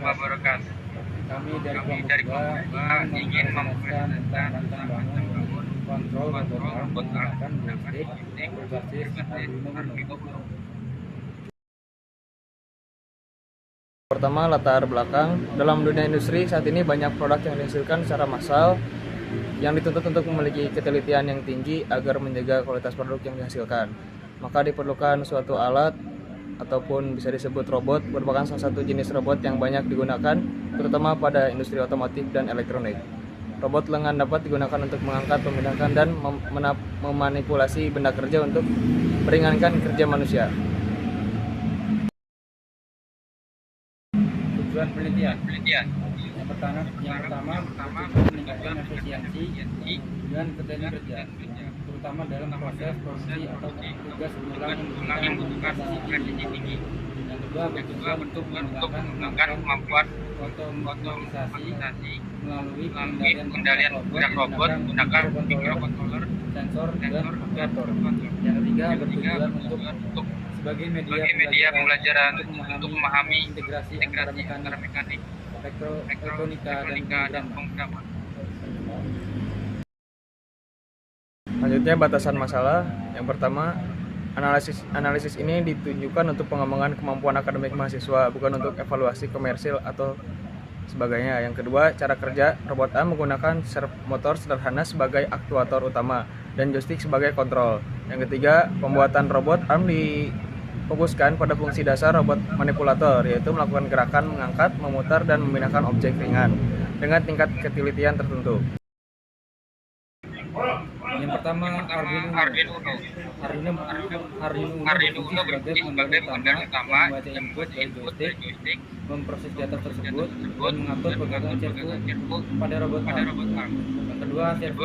wabarakatuh. Kami dari Kami kelompok dari 2 kelompok 2 ingin ingin mempresentasikan tentang mempresentasikan rancang bangun kontrol robot kontrol arm robot arm menggunakan menggunakan joystick joystick berbasis Arduino Arduino Uno. Uno. Pertama, latar belakang. Dalam dunia industri saat ini banyak produk yang dihasilkan secara massal yang dituntut untuk memiliki ketelitian yang tinggi agar menjaga kualitas produk yang dihasilkan. Maka diperlukan suatu alat ataupun bisa disebut robot, merupakan salah satu jenis robot yang banyak digunakan terutama pada industri otomotif dan elektronik. Robot lengan dapat digunakan untuk mengangkat, memindahkan, dan memanipulasi benda kerja untuk meringankan kerja manusia. Tujuan penelitian yang pertama untuk meningkatkan efisiensi dan ketelitian kerja, terutama dalam proses produksi atau tugas ulang yang membutuhkan presisi tinggi. Yang kedua, bertujuan untuk mengembangkan kemampuan otomatisasi melalui pengendalian robot menggunakan microcontroller, sensor, dan aktuator. Yang ketiga, bertujuan untuk sebagai media pembelajaran untuk memahami integrasi antara mekanik, elektronika, dan pemrograman. Selanjutnya, batasan masalah. Yang pertama, analisis ini ditujukan untuk pengembangan kemampuan akademik mahasiswa, bukan untuk evaluasi komersil atau sebagainya. Yang kedua, cara kerja. Robot arm menggunakan servo motor sederhana sebagai aktuator utama dan joystick sebagai kontrol. Yang ketiga, pembuatan robot arm difokuskan pada fungsi dasar robot manipulator, yaitu melakukan gerakan mengangkat, memutar, dan memindahkan objek ringan dengan tingkat ketelitian tertentu. Yang pertama, Arduino Uno berfungsi sebagai pengendali utama yang membaca input dari joystick, memproses data tersebut, dan mengatur pergerakan servo pada robot arm. Yang kedua, servo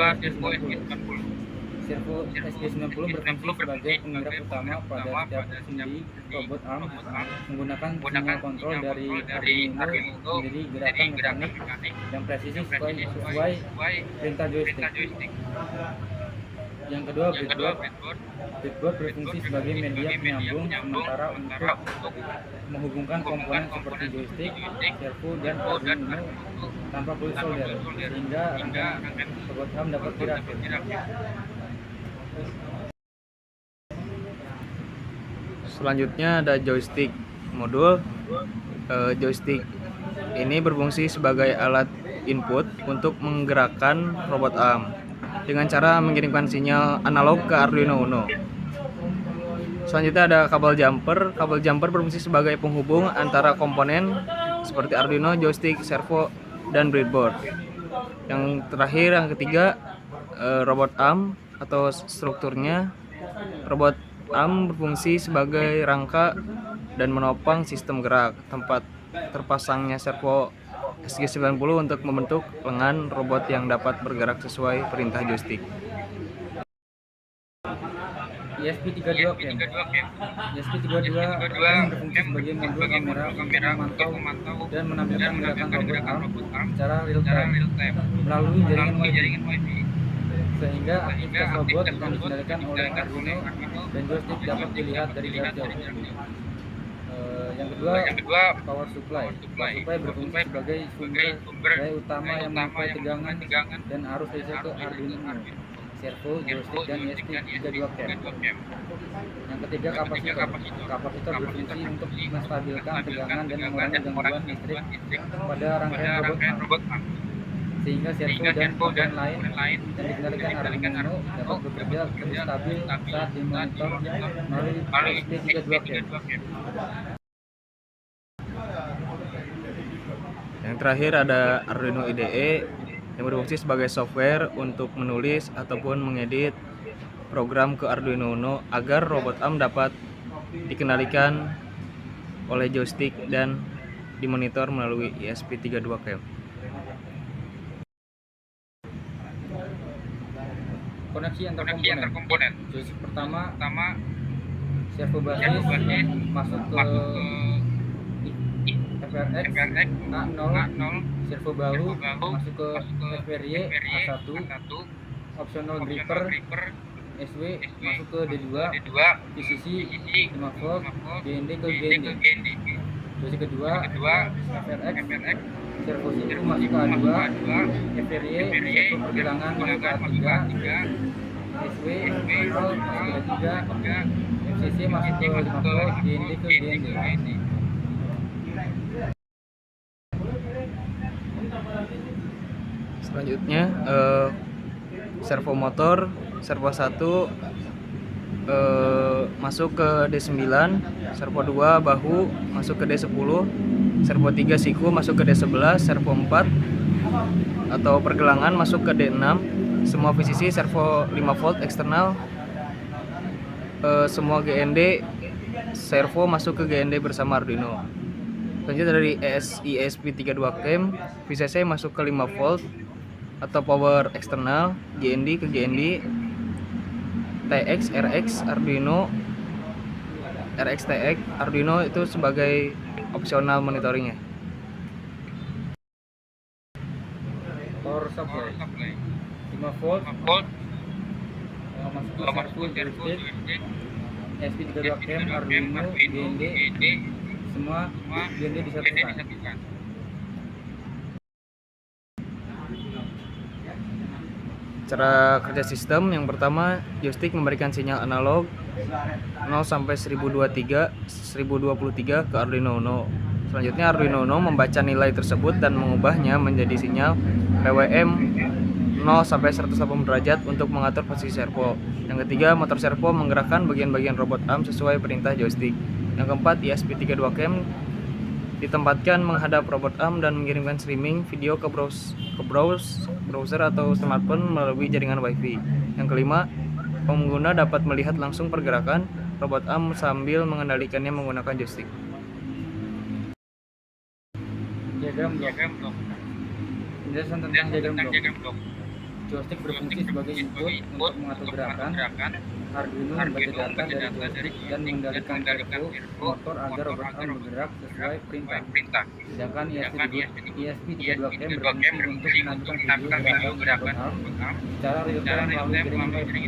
SG90 berfungsi sebagai penggerak utama pada setiap sendi robot arm, menggunakan sinyal kontrol dari Arduino menjadi gerakan mekanik yang presisi sesuai perintah joystick. Yang kedua, breadboard berfungsi sebagai media penyambung sementara untuk menghubungkan komponen seperti joystick, servo, dan Arduino tanpa perlu solder, sehingga rangkaian robot arm dapat dirakit. Selanjutnya ada joystick modul. Joystick ini berfungsi sebagai alat input untuk menggerakkan robot arm dengan cara mengirimkan sinyal analog ke Arduino Uno. Selanjutnya ada kabel jumper. Kabel jumper berfungsi sebagai penghubung antara komponen seperti Arduino, joystick, servo, dan breadboard. Yang terakhir, yang ketiga, robot arm atau strukturnya. Robot arm berfungsi sebagai rangka dan menopang sistem gerak. Tempat terpasangnya servo SG90 untuk membentuk lengan robot yang dapat bergerak sesuai perintah joystick. ESP32 cam. ESP32 berfungsi sebagai modul kamera untuk memantau dan menampilkan gerakan robot arm secara real time melalui jaringan Wi-Fi, sehingga aktivitas robot yang dikendalikan oleh Arduino dan joystick dapat dilihat dari jarak jauh. Yang kedua, power supply. Berfungsi sebagai sumber daya utama yang menyuplai tegangan dan arus listrik ke Arduino Uno, servo, joystick, dan ESP32 cam. Yang ketiga, kapasitor. Kapasitor berfungsi untuk menstabilkan tegangan dan mengurangi gangguan listrik pada rangkaian robot arm, sehingga servo dan komponen lain yang dikendalikan Arduino dapat bekerja lebih stabil saat dimonitor melalui ESP32 cam. Yang terakhir ada Arduino IDE yang berfungsi sebagai software untuk menulis ataupun mengedit program ke Arduino Uno agar robot arm dapat dikendalikan oleh joystick dan dimonitor melalui ESP32 cam. Koneksi antar komponen. Joystick pertama servo basis masuk ke FRX A0, servo bahu masuk ke FRY A1, optional gripper SW masuk ke D2, VCC 5 volt, GND ke GND. Joystick kedua FRX, servo siku masuk ke A2, FRY servo pergelangan masuk ke A3, SW masuk ke A3, FCC masuk ke 5 volt, GND ke GND. Selanjutnya servo motor, servo 1 masuk ke D9, servo 2 bahu masuk ke D10, servo 3 siku masuk ke D11, servo 4 atau pergelangan masuk ke D6, semua VCC servo 5 volt eksternal, semua GND servo masuk ke GND bersama Arduino. Selanjutnya dari ESP32 cam, VCC masuk ke 5 volt atau power eksternal, GND ke GND, TX, RX, Arduino, RX, TX, Arduino itu sebagai opsional monitoringnya. Power supply 5 volt masuk ke servo joystick, ESP32 cam, Arduino, GND, semua GND disatukan. Cara kerja sistem yang pertama, joystick memberikan sinyal analog 0 sampai 1023 ke Arduino Uno. Selanjutnya Arduino Uno membaca nilai tersebut dan mengubahnya menjadi sinyal PWM 0 sampai 180 derajat untuk mengatur posisi servo. Yang ketiga, motor servo menggerakkan bagian-bagian robot arm sesuai perintah joystick. Yang keempat, ESP32 cam ditempatkan menghadap robot arm dan mengirimkan streaming video ke browser atau smartphone melalui jaringan WiFi. Yang kelima, pengguna dapat melihat langsung pergerakan robot arm sambil mengendalikannya menggunakan joystick. Diagram blok. Penjelasan tentang diagram blok. Joystick berfungsi sebagai input untuk mengatur gerakan. Arduino membaca data dari joystick dan mengendalikan servo motor agar robot arm bergerak sesuai perintah. Sedangkan ESP32 cam berfungsi untuk menampilkan video gerakan robot arm secara real time melalui jaringan WiFi.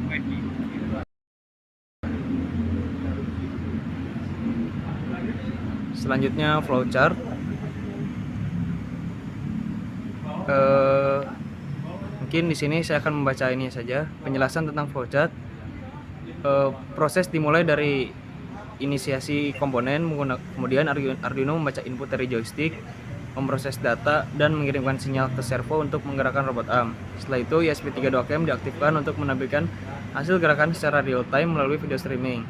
Selanjutnya flowchart. Mungkin di sini saya akan membaca ini saja penjelasan tentang flowchart. Proses dimulai dari inisiasi komponen, kemudian Arduino membaca input dari joystick, memproses data dan mengirimkan sinyal ke servo untuk menggerakkan robot arm. Setelah itu ESP32 cam diaktifkan untuk menampilkan hasil gerakan secara real time melalui video streaming.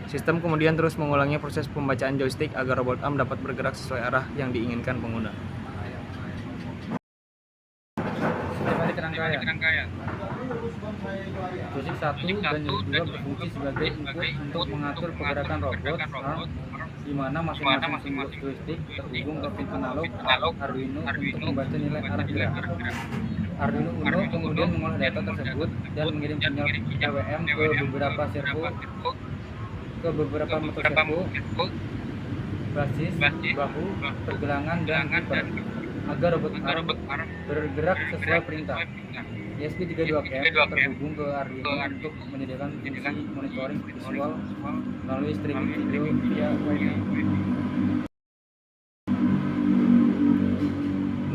Sistem kemudian terus mengulangi proses pembacaan joystick agar robot arm dapat bergerak sesuai arah yang diinginkan pengguna. Sistematik rangkaian. Joystick 1 dan joystick 2 berfungsi sebagai input untuk mengatur pergerakan robot arm, di mana masing-masing joystick terhubung ke pin analog Arduino untuk membaca nilai arah gerak. Arduino Uno kemudian mengolah data tersebut dan mengirim sinyal PWM ke beberapa servo, ke beberapa motor servo, basis, bahu, pergelangan, dan gripper agar robot arm bergerak sesuai perintah. ESP32 cam terhubung ke Arduino untuk menyediakan fungsi monitoring visual melalui streaming video via WiFi.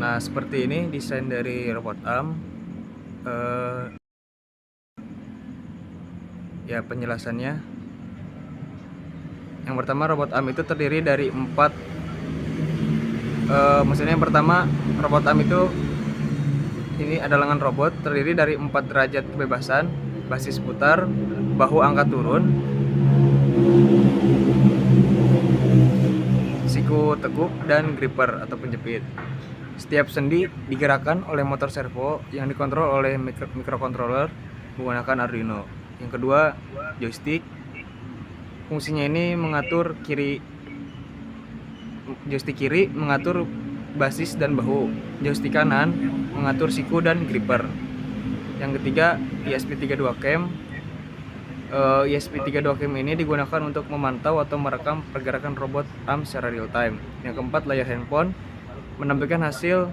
Nah, seperti ini desain dari robot arm. Ya, penjelasannya. Yang pertama, robot arm itu terdiri dari 4. Maksudnya yang pertama, robot arm itu ini ada lengan robot terdiri dari 4 derajat kebebasan, basis putar, bahu angkat turun, siku tekuk, dan gripper atau penjepit. Setiap sendi digerakkan oleh motor servo yang dikontrol oleh microcontroller menggunakan Arduino. Yang kedua, joystick. Fungsinya ini mengatur joystick kiri mengatur basis dan bahu, joystick kanan mengatur siku dan gripper. Yang ketiga, ESP32 cam. ESP32 cam ini digunakan untuk memantau atau merekam pergerakan robot arm secara real time. Yang keempat, layar handphone menampilkan hasil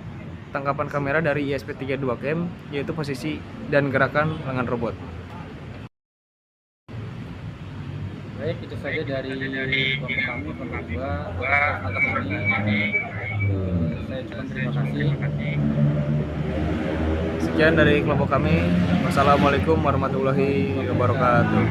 tangkapan kamera dari ESP32 cam, yaitu posisi dan gerakan lengan robot. Baik, itu saja dari kelompok kami, kelompok 2 atas ini. Saya ucapkan terima kasih. Sekian dari kelompok kami. Wassalamualaikum warahmatullahi wabarakatuh.